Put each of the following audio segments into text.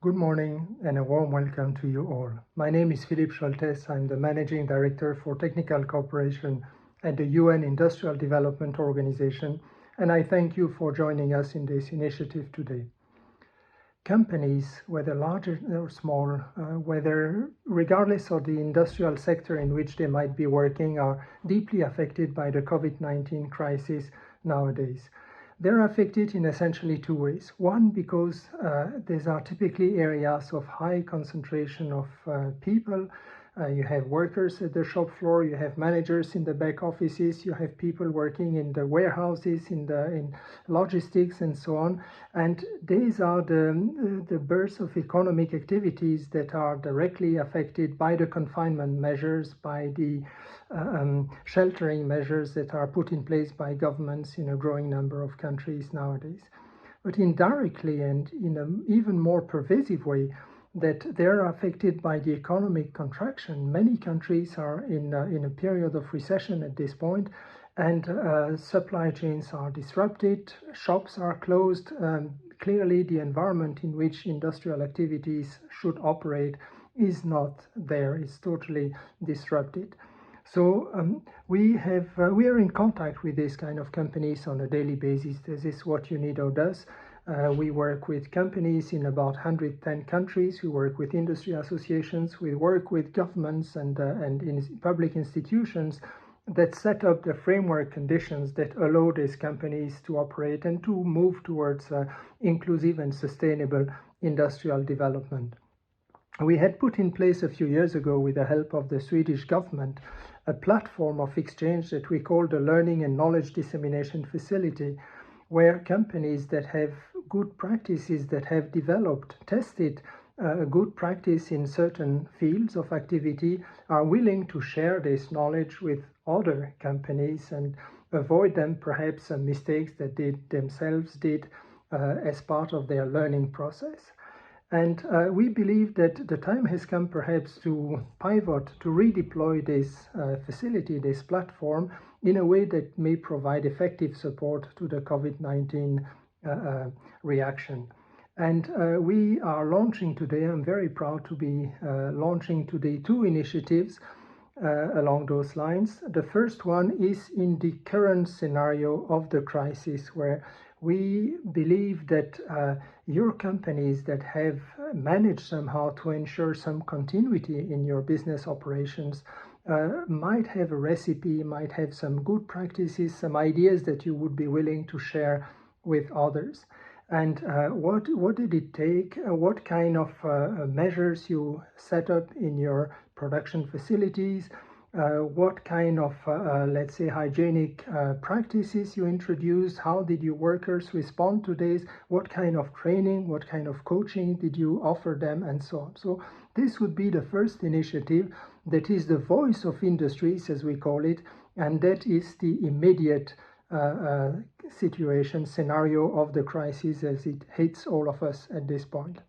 Good morning and a warm welcome to you all. My name is Philippe Scholtes. I'm the Managing Director for Technical Cooperation at the UN Industrial Development Organization, and I thank you for joining us in this initiative today. Companies, whether large or small, whether regardless of the industrial sector in which they might be working, are deeply affected by the COVID-19 crisis nowadays. They're affected in essentially two ways. One, because these are typically areas of high concentration of people. You have workers at the shop floor, you have managers in the back offices, you have people working in the warehouses, in logistics and so on. And these are the bursts of economic activities that are directly affected by the confinement measures, by the sheltering measures that are put in place by governments in a growing number of countries nowadays. But indirectly and in an even more pervasive way, that they're affected by the economic contraction. Many countries are in a period of recession at this point, and supply chains are disrupted, shops are closed. Clearly, the environment in which industrial activities should operate is not there, it's totally disrupted. So we are in contact with these kind of companies on a daily basis. This is what UNIDO does. We work with companies in about 110 countries. We work with industry associations. We work with governments and in public institutions that set up the framework conditions that allow these companies to operate and to move towards inclusive and sustainable industrial development. We had put in place a few years ago, with the help of the Swedish government, a platform of exchange that we call the Learning and Knowledge Dissemination Facility, where companies that have good practices, that have developed, tested a good practice in certain fields of activity, are willing to share this knowledge with other companies and avoid them perhaps some mistakes that they themselves did as part of their learning process. And we believe that the time has come perhaps to pivot, to redeploy this facility, this platform, in a way that may provide effective support to the COVID-19 reaction. And we are launching today, I'm very proud to be launching today two initiatives along those lines. The first one is in the current scenario of the crisis, where we believe that your companies that have managed somehow to ensure some continuity in your business operations might have a recipe, might have some good practices, some ideas that you would be willing to share with others. And what did it take? What kind of measures you set up in your production facilities? What kind of, let's say, hygienic practices you introduced? How did your workers respond to this? What kind of training, what kind of coaching did you offer them, and so on? So this would be the first initiative that is the voice of industries, as we call it, and that is the immediate scenario of the crisis as it hits all of us at this point.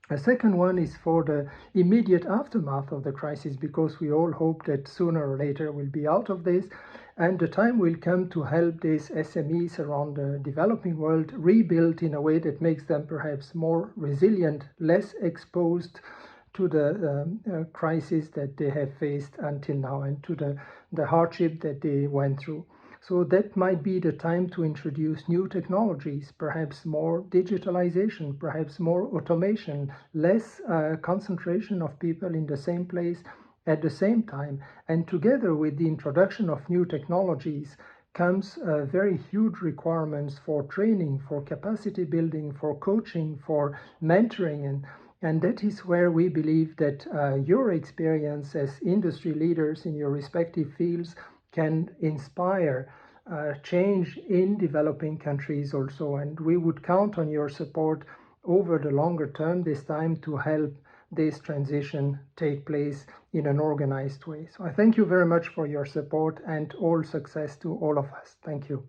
A second one is for the immediate aftermath of the crisis, because we all hope that sooner or later we'll be out of this, and the time will come to help these SMEs around the developing world rebuild in a way that makes them perhaps more resilient, less exposed to the crisis that they have faced until now, and to the hardship that they went through. So that might be the time to introduce new technologies, perhaps more digitalization, perhaps more automation, less concentration of people in the same place at the same time. And together with the introduction of new technologies comes very huge requirements for training, for capacity building, for coaching, for mentoring. And that is where we believe that your experience as industry leaders in your respective fields can inspire change in developing countries also. And we would count on your support over the longer term this time to help this transition take place in an organized way. So I thank you very much for your support, and all success to all of us. Thank you.